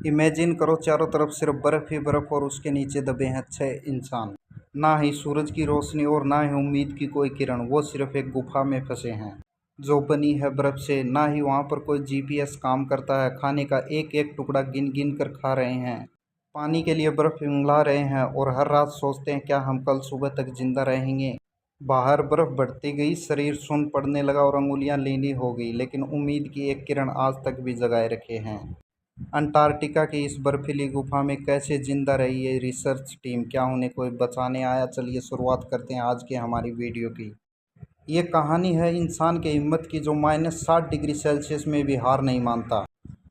Imagine करो चारों तरफ सिर्फ बर्फ ही बर्फ और उसके नीचे दबे हैं 6 इंसान। ना ही सूरज की रोशनी और ना ही उम्मीद की कोई किरण, वो सिर्फ एक गुफा में फंसे हैं जो बनी है बर्फ से। ना ही वहाँ पर कोई जीपीएस काम करता है। खाने का एक एक टुकड़ा गिन गिन कर खा रहे हैं, पानी के लिए बर्फ पिघला रहे हैं और हर रात सोचते हैं क्या हम कल सुबह तक जिंदा रहेंगे। बाहर बर्फ बढ़ती गई, शरीर सुन्न पड़ने लगा और अंगुलियां नीली हो गई, लेकिन उम्मीद की एक किरण आज तक भी जगाए रखे हैं। अंटार्कटिका की इस बर्फीली गुफा में कैसे जिंदा रही है रिसर्च टीम? क्या उन्हें कोई बचाने आया? चलिए शुरुआत करते हैं आज की हमारी वीडियो की। ये कहानी है इंसान के हिम्मत की जो -60 डिग्री सेल्सियस में भी हार नहीं मानता।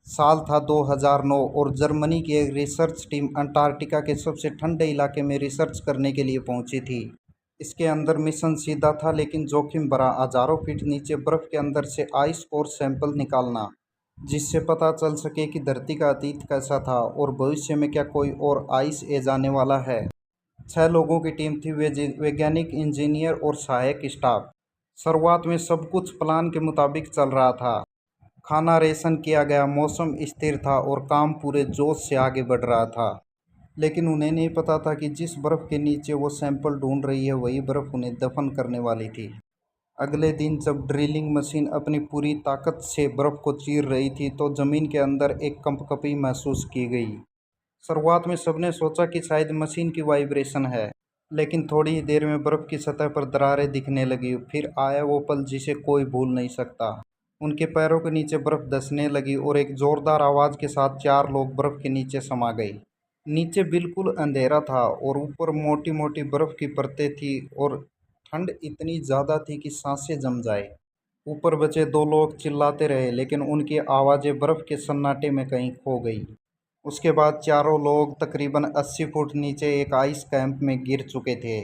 साल था 2009 और जर्मनी की एक रिसर्च टीम अंटार्कटिका के सबसे ठंडे इलाके में रिसर्च करने के लिए पहुंची थी। इसके अंदर मिशन सीधा था लेकिन जोखिम भरा। हजारों फीट नीचे बर्फ के अंदर से आइस कोर सैंपल निकालना, जिससे पता चल सके कि धरती का अतीत कैसा था और भविष्य में क्या कोई और आइस एज आने वाला है। 6 लोगों की टीम थी, वैज्ञानिक, इंजीनियर और सहायक स्टाफ। शुरुआत में सब कुछ प्लान के मुताबिक चल रहा था। खाना रेशन किया गया, मौसम स्थिर था और काम पूरे जोश से आगे बढ़ रहा था। लेकिन उन्हें नहीं पता था कि जिस बर्फ के नीचे वो सैंपल ढूंढ रही है वही बर्फ उन्हें दफन करने वाली थी। अगले दिन जब ड्रिलिंग मशीन अपनी पूरी ताकत से बर्फ को चीर रही थी तो जमीन के अंदर एक कंपकपी महसूस की गई। शुरुआत में सबने सोचा कि शायद मशीन की वाइब्रेशन है, लेकिन थोड़ी ही देर में बर्फ की सतह पर दरारें दिखने लगी। फिर आया वो पल जिसे कोई भूल नहीं सकता। उनके पैरों के नीचे बर्फ धंसने लगी और एक जोरदार आवाज के साथ 4 लोग बर्फ के नीचे समा गए। नीचे बिल्कुल अंधेरा था और ऊपर मोटी मोटी बर्फ की परतें थी और ठंड इतनी ज़्यादा थी कि सांसें जम जाए। ऊपर बचे 2 लोग चिल्लाते रहे लेकिन उनकी आवाज़ें बर्फ के सन्नाटे में कहीं खो गई। उसके बाद चारों लोग तकरीबन 80 फुट नीचे एक आइस कैंप में गिर चुके थे,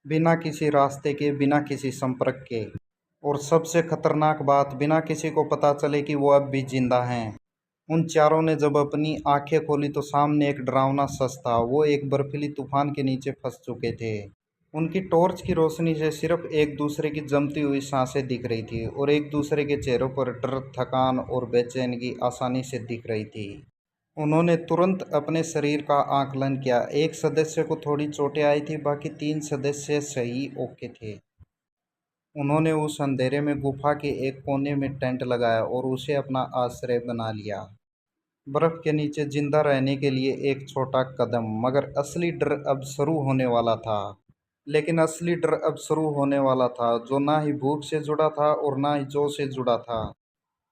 बिना किसी रास्ते के, बिना किसी संपर्क के, और सबसे खतरनाक बात, बिना किसी को पता चले कि वो अब भी जिंदा हैं। उन चारों ने जब अपनी आंखें खोली तो सामने एक डरावना सच था। वो एक बर्फीली तूफान के नीचे फंस चुके थे। उनकी टॉर्च की रोशनी से सिर्फ एक दूसरे की जमती हुई सांसें दिख रही थी और एक दूसरे के चेहरों पर डर, थकान और बेचैनगी आसानी से दिख रही थी। उन्होंने तुरंत अपने शरीर का आकलन किया। एक सदस्य को थोड़ी चोटें आई थी, बाकी 3 सदस्य सही ओके थे। उन्होंने उस अंधेरे में गुफा के एक कोने में टेंट लगाया और उसे अपना आश्रय बना लिया। बर्फ के नीचे जिंदा रहने के लिए एक छोटा कदम, मगर असली डर अब शुरू होने वाला था। लेकिन असली डर अब शुरू होने वाला था, जो ना ही भूख से जुड़ा था और ना ही जोश से जुड़ा था।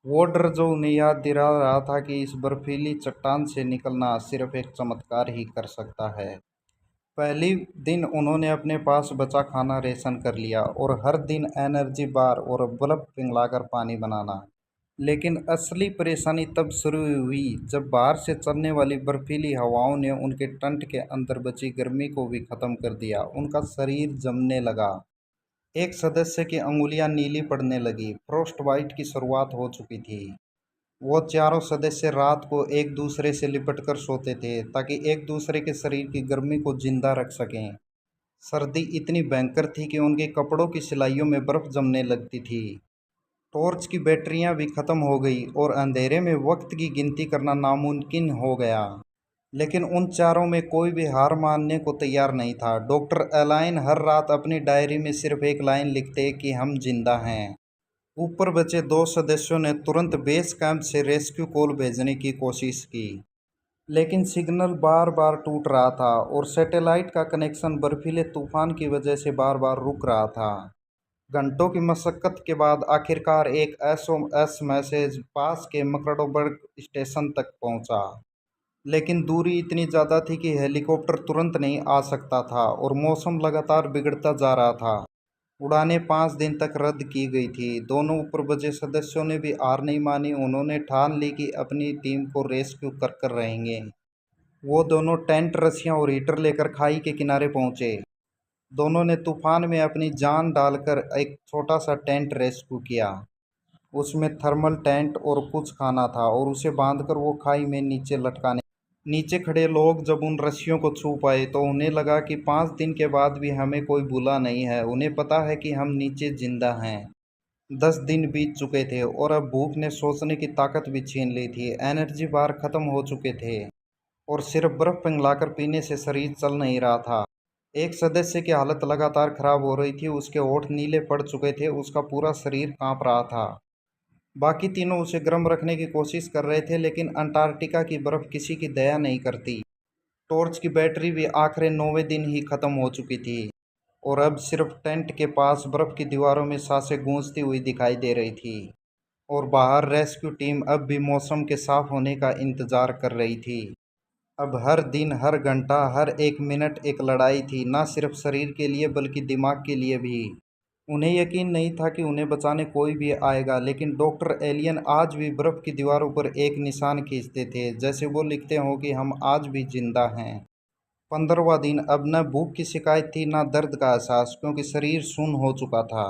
वो डर जो उन्हें याद दिला रहा था कि इस बर्फीली चट्टान से निकलना सिर्फ एक चमत्कार ही कर सकता है। पहली दिन उन्होंने अपने पास बचा खाना रेशन कर लिया और हर दिन एनर्जी बार और बर्फ पिघलाकर पानी बनाना। लेकिन असली परेशानी तब शुरू हुई जब बाहर से चलने वाली बर्फीली हवाओं ने उनके टंट के अंदर बची गर्मी को भी खत्म कर दिया। उनका शरीर जमने लगा। एक सदस्य की अंगुलियां नीली पड़ने लगी। फ्रोस्ट बाइट की शुरुआत हो चुकी थी। वो चारों सदस्य रात को एक दूसरे से लिपटकर सोते थे ताकि एक दूसरे के शरीर की गर्मी को जिंदा रख सकें। सर्दी इतनी भयंकर थी कि उनके कपड़ों की सिलाइयों में बर्फ जमने लगती थी। टॉर्च की बैटरियां भी खत्म हो गई और अंधेरे में वक्त की गिनती करना नामुमकिन हो गया। लेकिन उन चारों में कोई भी हार मानने को तैयार नहीं था। डॉक्टर एलाइन हर रात अपनी डायरी में सिर्फ एक लाइन लिखते कि हम जिंदा हैं। ऊपर बचे 2 सदस्यों ने तुरंत बेस कैंप से रेस्क्यू कॉल भेजने की कोशिश की, लेकिन सिग्नल बार बार टूट रहा था और सैटेलाइट का कनेक्शन बर्फीले तूफान की वजह से बार बार रुक रहा था। घंटों की मशक्कत के बाद आखिरकार एक एसओएस मैसेज पास के मकड़ोबर्ग स्टेशन तक पहुंचा। लेकिन दूरी इतनी ज़्यादा थी कि हेलीकॉप्टर तुरंत नहीं आ सकता था और मौसम लगातार बिगड़ता जा रहा था। उड़ानें 5 दिन तक रद्द की गई थी। दोनों ऊपर बचे सदस्यों ने भी हार नहीं मानी। उन्होंने ठान ली कि अपनी टीम को रेस्क्यू कर कर रहेंगे। वो दोनों टेंट, रस्सियां और हीटर लेकर खाई के किनारे पहुंचे। दोनों ने तूफान में अपनी जान डालकर एक छोटा सा टेंट रेस्क्यू किया। उसमें थर्मल टेंट और कुछ खाना था और उसे बांधकर वो खाई में नीचे लटकाने। नीचे खड़े लोग जब उन रस्सियों को छू पाए तो उन्हें लगा कि 5 दिन के बाद भी हमें कोई भूला नहीं है। उन्हें पता है कि हम नीचे जिंदा हैं। 10 दिन बीत चुके थे और अब भूख ने सोचने की ताकत भी छीन ली थी। एनर्जी बार खत्म हो चुके थे। और सिर्फ बर्फ़ पिघलाकर पीने से शरीर चल नहीं रहा था। एक सदस्य की हालत लगातार खराब हो रही थी, उसके होंठ नीले पड़ चुके थे, उसका पूरा शरीर काँप रहा था। बाकी तीनों उसे गर्म रखने की कोशिश कर रहे थे, लेकिन अंटार्कटिका की बर्फ़ किसी की दया नहीं करती। टॉर्च की बैटरी भी आखिरी 9वें दिन ही ख़त्म हो चुकी थी और अब सिर्फ टेंट के पास बर्फ़ की दीवारों में सांसें गूंजती हुई दिखाई दे रही थी। और बाहर रेस्क्यू टीम अब भी मौसम के साफ होने का इंतज़ार कर रही थी। अब हर दिन, हर घंटा, हर एक मिनट एक लड़ाई थी, ना सिर्फ शरीर के लिए बल्कि दिमाग के लिए भी। उन्हें यकीन नहीं था कि उन्हें बचाने कोई भी आएगा, लेकिन डॉक्टर एलियन आज भी बर्फ़ की दीवारों पर एक निशान खींचते थे, जैसे वो लिखते हों कि हम आज भी जिंदा हैं। 15वां दिन। अब न भूख की शिकायत थी, न दर्द का एहसास, क्योंकि शरीर सुन्न हो चुका था।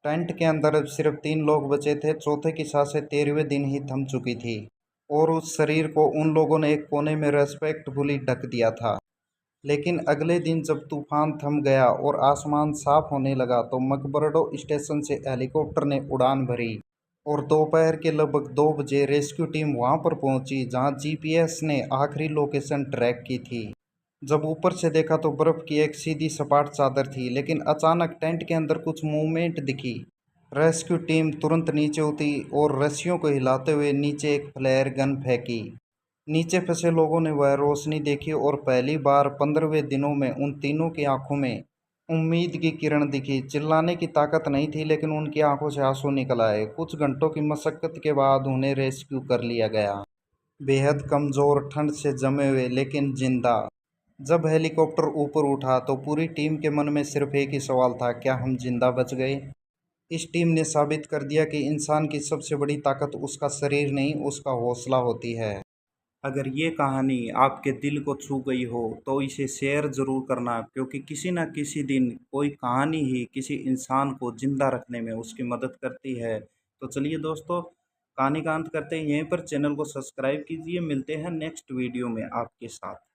टेंट के अंदर अब सिर्फ 3 लोग बचे थे। चौथे की सांसें 13वें दिन ही थम चुकी थी और उस शरीर को उन लोगों ने एक कोने में रेस्पेक्टफुली ढक दिया था। लेकिन अगले दिन जब तूफान थम गया और आसमान साफ होने लगा, तो मकबर्डो स्टेशन से हेलीकॉप्टर ने उड़ान भरी और दोपहर के लगभग 2 बजे रेस्क्यू टीम वहां पर पहुंची जहां जीपीएस ने आखिरी लोकेशन ट्रैक की थी। जब ऊपर से देखा तो बर्फ की एक सीधी सपाट चादर थी, लेकिन अचानक टेंट के अंदर कुछ मूवमेंट दिखी। रेस्क्यू टीम तुरंत नीचे उतरी और रस्सियों को हिलाते हुए नीचे एक फ्लेयर गन फेंकी। नीचे फंसे लोगों ने वह रोशनी देखी और पहली बार 15वें दिनों में उन तीनों की आंखों में उम्मीद की किरण दिखी। चिल्लाने की ताकत नहीं थी, लेकिन उनकी आंखों से आंसू निकल आए। कुछ घंटों की मशक्कत के बाद उन्हें रेस्क्यू कर लिया गया, बेहद कमज़ोर, ठंड से जमे हुए, लेकिन जिंदा। जब हेलीकॉप्टर ऊपर उठा तो पूरी टीम के मन में सिर्फ एक ही सवाल था, क्या हम जिंदा बच गए? इस टीम ने साबित कर दिया कि इंसान की सबसे बड़ी ताकत उसका शरीर नहीं, उसका हौसला होती है। अगर ये कहानी आपके दिल को छू गई हो तो इसे शेयर ज़रूर करना, क्योंकि किसी न किसी दिन कोई कहानी ही किसी इंसान को ज़िंदा रखने में उसकी मदद करती है। तो चलिए दोस्तों, कहानी का अंत करते हैं यहीं पर। चैनल को सब्सक्राइब कीजिए। मिलते हैं नेक्स्ट वीडियो में आपके साथ।